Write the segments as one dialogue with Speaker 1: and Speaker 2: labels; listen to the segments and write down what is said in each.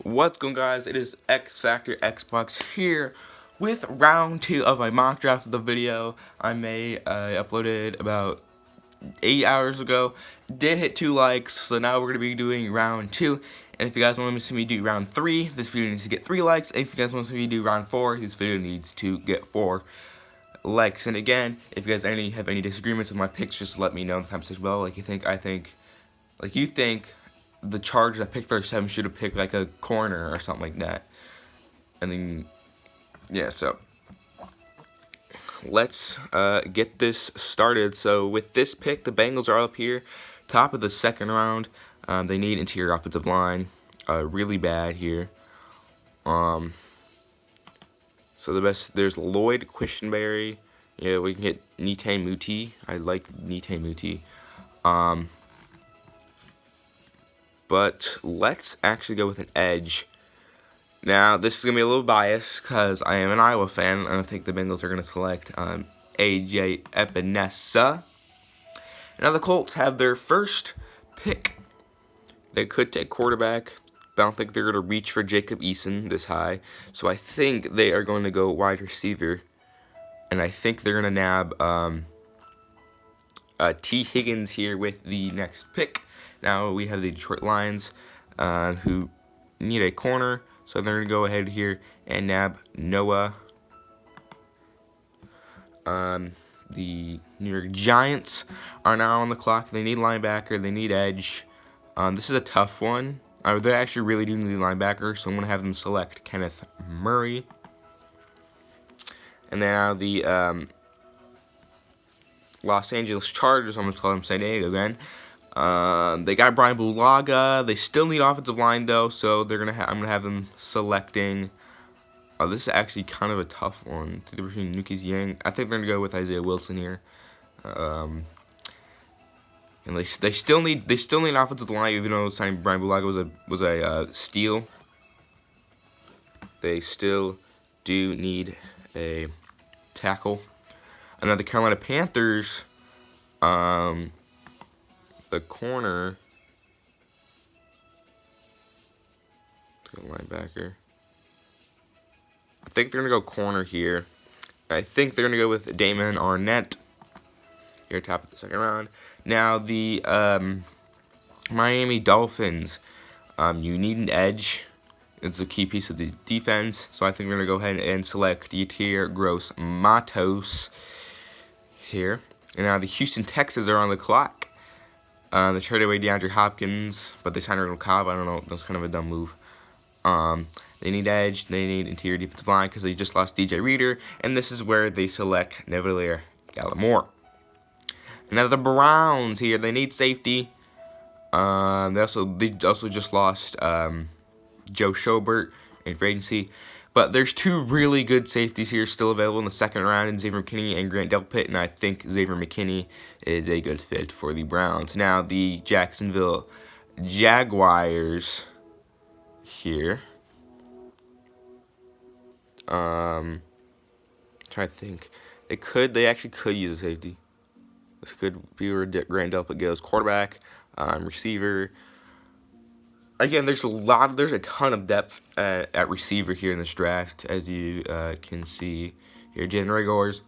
Speaker 1: What's going on, guys? It is X Factor Xbox here with round 2 of my mock draft of the video I uploaded about 8 hours ago. Did hit 2 likes, so now we're going to be doing round 2. And if you guys want to see me do round 3, this video needs to get 3 likes. And if you guys want to see me do round 4, this video needs to get 4 likes. And again, if you guys have any disagreements with my picks, just let me know in the comments as well. Like you think the Chargers at pick 37 should have picked like a corner or something like that. And then, yeah, so let's get this started. So with this pick, the Bengals are up here, top of the second round. They need interior offensive line, really bad here. So there's Lloyd Queshenberry. Yeah, we can get Nite Muti. I like Nite Muti. But let's actually go with an edge. Now, this is going to be a little biased because I am an Iowa fan. I think the Bengals are going to select A.J. Epinesa. Now, the Colts have their first pick. They could take quarterback, but I don't think they're going to reach for Jacob Eason this high. So I think they are going to go wide receiver. And I think they're going to nab T. Higgins here with the next pick. Now we have the Detroit Lions who need a corner, so they're going to go ahead here and nab Noah. The New York Giants are now on the clock. They need linebacker. They need edge. This is a tough one. They actually really do need linebacker, so I'm going to have them select Kenneth Murray. And now the Los Angeles Chargers, I'm going to call them San Diego again. They got Brian Bulaga. They still need offensive line though, so I'm gonna have them selecting. This is actually kind of a tough one between Nukes Yang. I think they're gonna go with Isaiah Wilson here. And they still need offensive line, even though signing Brian Bulaga was a steal. They still do need a tackle. And now the Carolina Panthers. The corner, linebacker. I think they're gonna go corner here. I think they're gonna go with Damon Arnett here, top of the second round. Now the Miami Dolphins. You need an edge. It's a key piece of the defense, so I think we're gonna go ahead and select Yetur Gross-Matos here. And now the Houston Texans are on the clock. They traded away DeAndre Hopkins, but they signed Randall Cobb. I don't know. That was kind of a dumb move. They need edge. They need interior defensive line because they just lost DJ Reader. And this is where they select Neville Gallimore. And now the Browns here. They need safety. They also just lost Joe Schobert in free agency. But there's two really good safeties here still available in the second round, in Xavier McKinney and Grant Delpit, and I think Xavier McKinney is a good fit for the Browns. Now, the Jacksonville Jaguars here. Trying to think. They actually could use a safety. This could be where Grant Delpit goes. Quarterback, receiver. Again, there's a ton of depth at receiver here in this draft, as you can see here. Jalen Reagor's,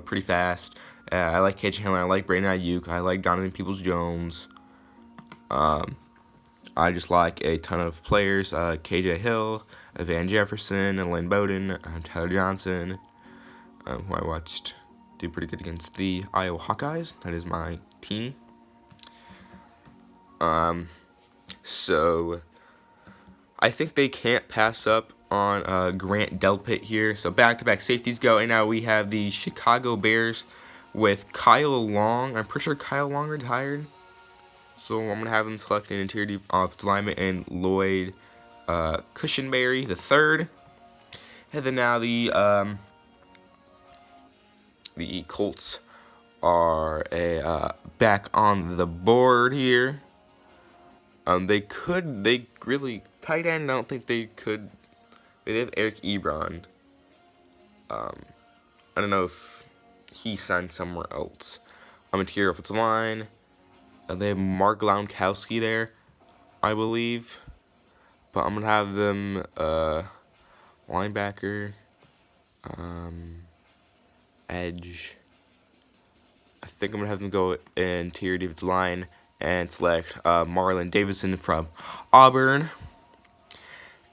Speaker 1: pretty fast. I like KJ Hamler. I like Brandon Ayuk. I like Donovan Peoples-Jones. I just like a ton of players. KJ Hill, Van Jefferson, Lynn Bowden, Tyler Johnson, who I watched do pretty good against the Iowa Hawkeyes. That is my team. So I think they can't pass up on Grant Delpit here. So back-to-back safeties go. And now we have the Chicago Bears with Kyle Long. I'm pretty sure Kyle Long retired. So I'm going to have them select an interior offensive lineman and Lloyd Cushenberry the third. And then now the Colts are back on the board here. Tight end, I don't think they could. They have Eric Ebron. I don't know if he signed somewhere else. Interior offensive line. They have Mark Gronkowski there, I believe. but I'm gonna have them linebacker, edge. I think I'm gonna have them go interior defensive line and select Marlon Davidson from Auburn.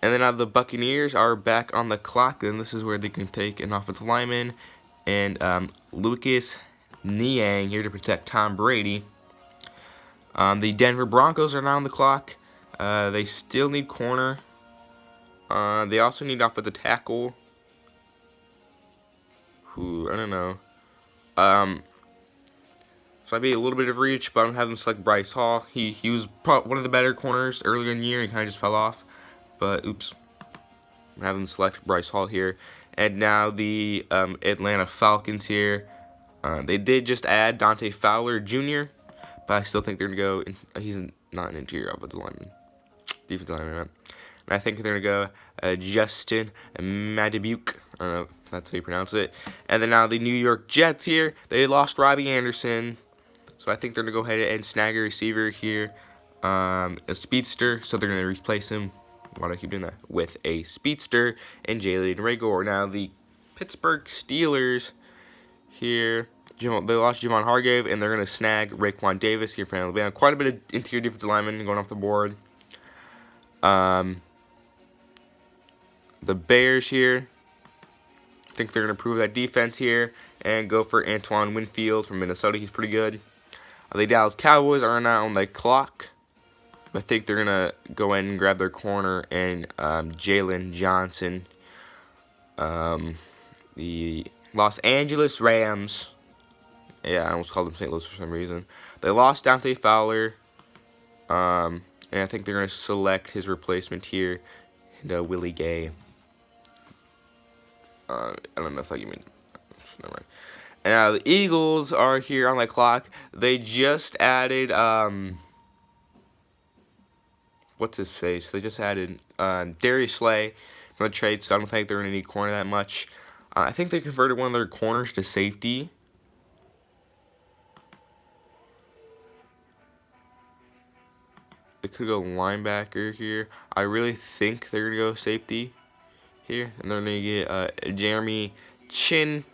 Speaker 1: And then the Buccaneers are back on the clock, and this is where they can take an offensive lineman and Lucas Niang here to protect Tom Brady. The Denver Broncos are now on the clock. They still need corner. They also need offensive tackle. Who, I don't know. So I'd be a little bit of reach, but I'm having them select Bryce Hall. He was probably one of the better corners earlier in the year. He kind of just fell off. But, oops. I'm having them select Bryce Hall here. And now the Atlanta Falcons here. They did just add Dante Fowler Jr., but I still think they're going to go. He's not an interior offensive lineman. Defensive lineman. And I think they're going to go Justin Madabuke. I don't know if that's how you pronounce it. And then now the New York Jets here. They lost Robbie Anderson. So I think they're going to go ahead and snag a receiver here. A speedster. So they're going to replace him. Why do I keep doing that? With a speedster and Jalen Reagor. Now the Pittsburgh Steelers here. They lost Javon Hargrave, and they're going to snag Raekwon Davis here from Alabama. Quite a bit of interior defensive linemen going off the board. The Bears here. I think they're going to improve that defense here and go for Antoine Winfield from Minnesota. He's pretty good. The Dallas Cowboys are now on the clock. I think they're going to go in and grab their corner and Jalen Johnson. The Los Angeles Rams. Yeah, I almost called them St. Louis for some reason. They lost Dante Fowler. And I think they're going to select his replacement here. And Willie Gay. I don't know if you mean. Never mind. And now the Eagles are here on the clock. They just added what's his face? They just added Darius Slay from the trade, so I don't think they're going to need corner that much. I think they converted one of their corners to safety. They could go linebacker here. I really think they're going to go safety here. And they're going to get Jeremy Chin.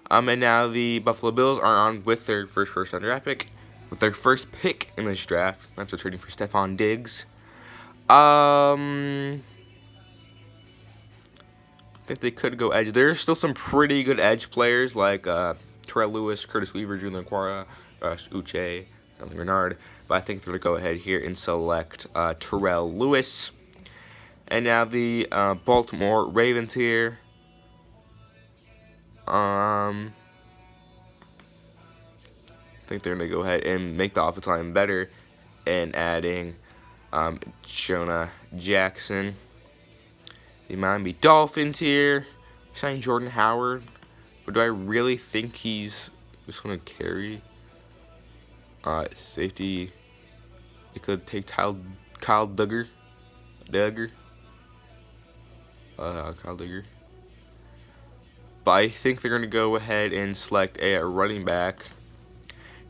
Speaker 1: And now the Buffalo Bills are on with their first-round draft pick. With their first pick in this draft. After trading for Stephon Diggs. I think they could go edge. There's still some pretty good edge players like Terrell Lewis, Curtis Weaver, Julian Quara, Uche, Renard. But I think they're going to go ahead here and select Terrell Lewis. And now the Baltimore Ravens here. I think they're going to go ahead and make the offensive line better and adding Jonah Jackson. The Miami Dolphins here. Signing Jordan Howard. But do I really think he's just going to carry? Safety. They could take Kyle Duggar. Kyle Duggar. But I think they're going to go ahead and select a running back.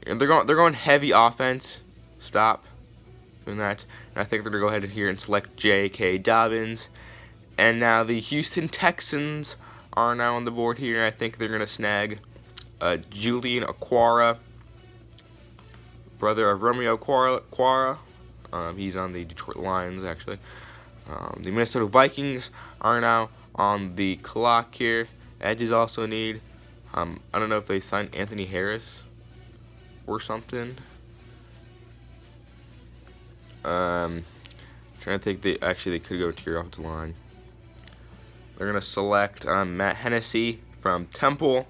Speaker 1: And they're going heavy offense. Stop doing that. And I think they're going to go ahead here and select J.K. Dobbins. And now the Houston Texans are now on the board here. I think they're going to snag Julian Okwara, brother of Romeo Okwara. He's on the Detroit Lions, actually. The Minnesota Vikings are now on the clock here. Edges also need, I don't know if they signed Anthony Harris or something. Trying to think, they could go to your offensive line. They're going to select Matt Hennessy from Temple.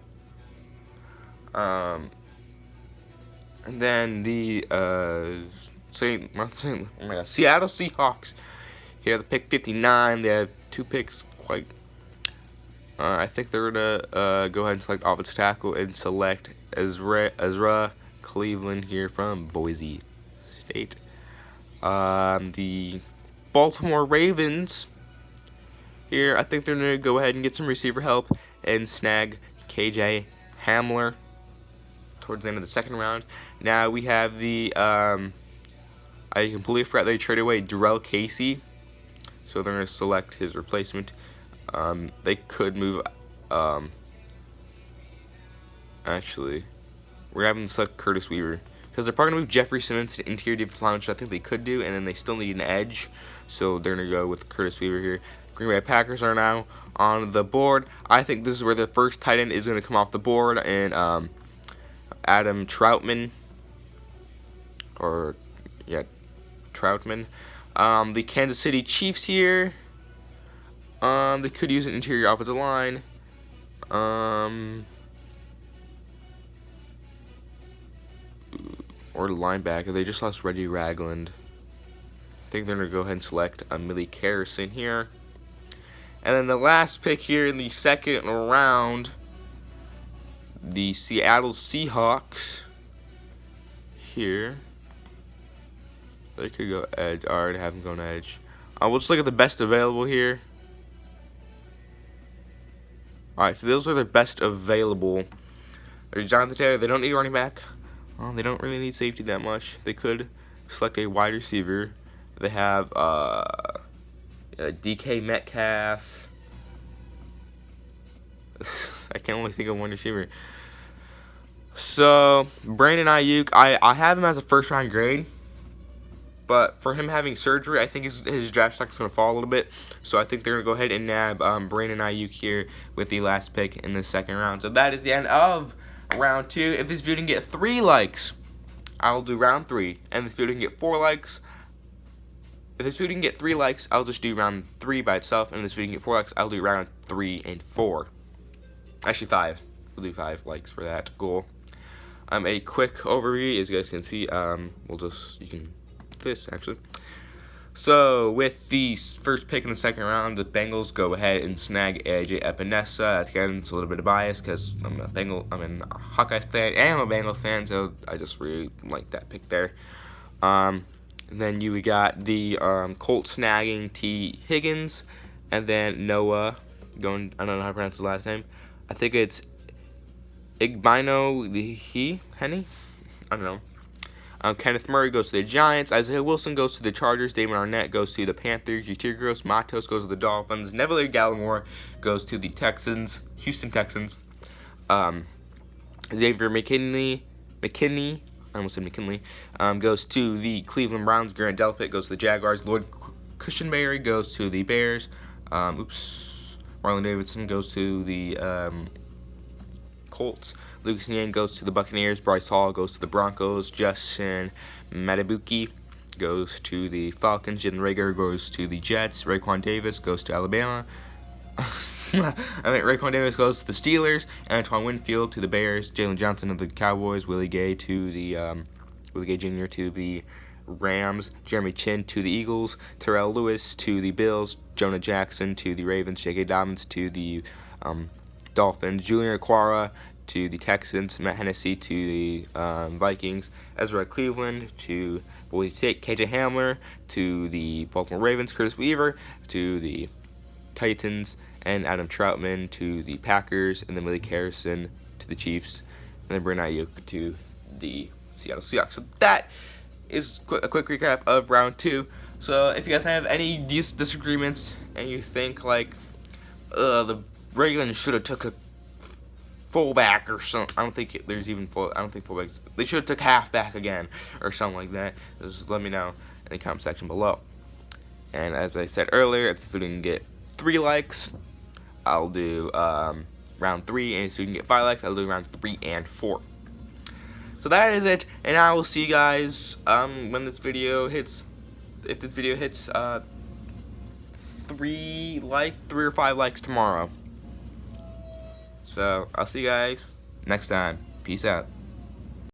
Speaker 1: And then the Seattle Seahawks. Here, the pick 59. They have 2 picks. I think they're going to go ahead and select offensive tackle and select Ezra Cleveland here from Boise State. The Baltimore Ravens here, I think they're going to go ahead and get some receiver help and snag KJ Hamler towards the end of the second round. Now we have the, I completely forgot they traded away Darrell Casey so they're going to select his replacement. They could move, actually, we're having to select Curtis Weaver, because they're probably going to move Jeffrey Simmons to interior defense line, which I think they could do, and then they still need an edge, so they're going to go with Curtis Weaver here. Green Bay Packers are now on the board. I think this is where the first tight end is going to come off the board, and Adam Troutman, or, yeah, Troutman. The Kansas City Chiefs here, they could use an interior offensive line. Or linebacker. They just lost Reggie Ragland. I think they're going to go ahead and select Millie Harrison here. And then the last pick here in the second round, the Seattle Seahawks here. They could go edge. I already have them going edge. We'll just look at the best available here. Alright, so those are the best available. There's Jonathan Taylor. They don't need a running back. Well, they don't really need safety that much. They could select a wide receiver. They have DK Metcalf. I can only think of one receiver. So, Brandon Ayuk, I have him as a first round grade. But for him having surgery, I think his draft stock is going to fall a little bit. So I think they're going to go ahead and nab Brandon Ayuk here with the last pick in the second round. So that is the end of round 2. If this video can get 3 likes, I'll do round 3. And if this video can get 4 likes, if this video can get 3 likes, I'll just do round 3 by itself. And if this video can get 4 likes, I'll do round 3 and 4. Actually 5. We'll do 5 likes for that goal. A quick overview, as you guys can see. You can this actually. So with the first pick in the second round, the Bengals go ahead and snag AJ Epinesa. Again, it's a little bit of bias because I'm a Hawkeye fan and I'm a Bengals fan, so I just really like that pick there. And then you got the Colts snagging T. Higgins, and then Noah going. I don't know how to pronounce his last name. I think it's Igbino Henny. I don't know. Kenneth Murray goes to the Giants. Isaiah Wilson goes to the Chargers. Damon Arnett goes to the Panthers. Yetur Gross-Matos goes to the Dolphins. Neville Gallimore goes to the Texans, Houston Texans. Xavier McKinney, I almost said McKinley, goes to the Cleveland Browns. Grant Delpit goes to the Jaguars. Lloyd Cushenberry goes to the Bears. Marlon Davidson goes to the Colts. Lucas Niang goes to the Buccaneers. Bryce Hall goes to the Broncos. Justin Matabuki goes to the Falcons. Jalen Reagor goes to the Jets. Raekwon Davis goes to Alabama. Raekwon Davis goes to the Steelers. Antoine Winfield to the Bears. Jalen Johnson of the Cowboys. Willie Gay Jr. to the Rams. Jeremy Chin to the Eagles. Terrell Lewis to the Bills. Jonah Jackson to the Ravens. J.K. Dobbins to the Dolphins. Julian Okwara to the Texans. Matt Hennessy to the Vikings. Ezra Cleveland to Boise State. KJ Hamler to the Baltimore Ravens. Curtis Weaver to the Titans. And Adam Troutman to the Packers. And then Millie Harrison to the Chiefs. And then Brandon Ayuk to the Seattle Seahawks. So that is a quick recap of round 2. So if you guys have any disagreements and you think like the Ravens should have took a fullback or something, I don't think fullbacks. They should have took halfback again or something like that. Just let me know in the comment section below. And as I said earlier, if the video can get 3 likes, I'll do round 3, and if you can get 5 likes, I'll do round 3 and 4. So that is it, and I will see you guys when this video hits. If this video hits 3 or 5 likes tomorrow. So I'll see you guys next time. Peace out.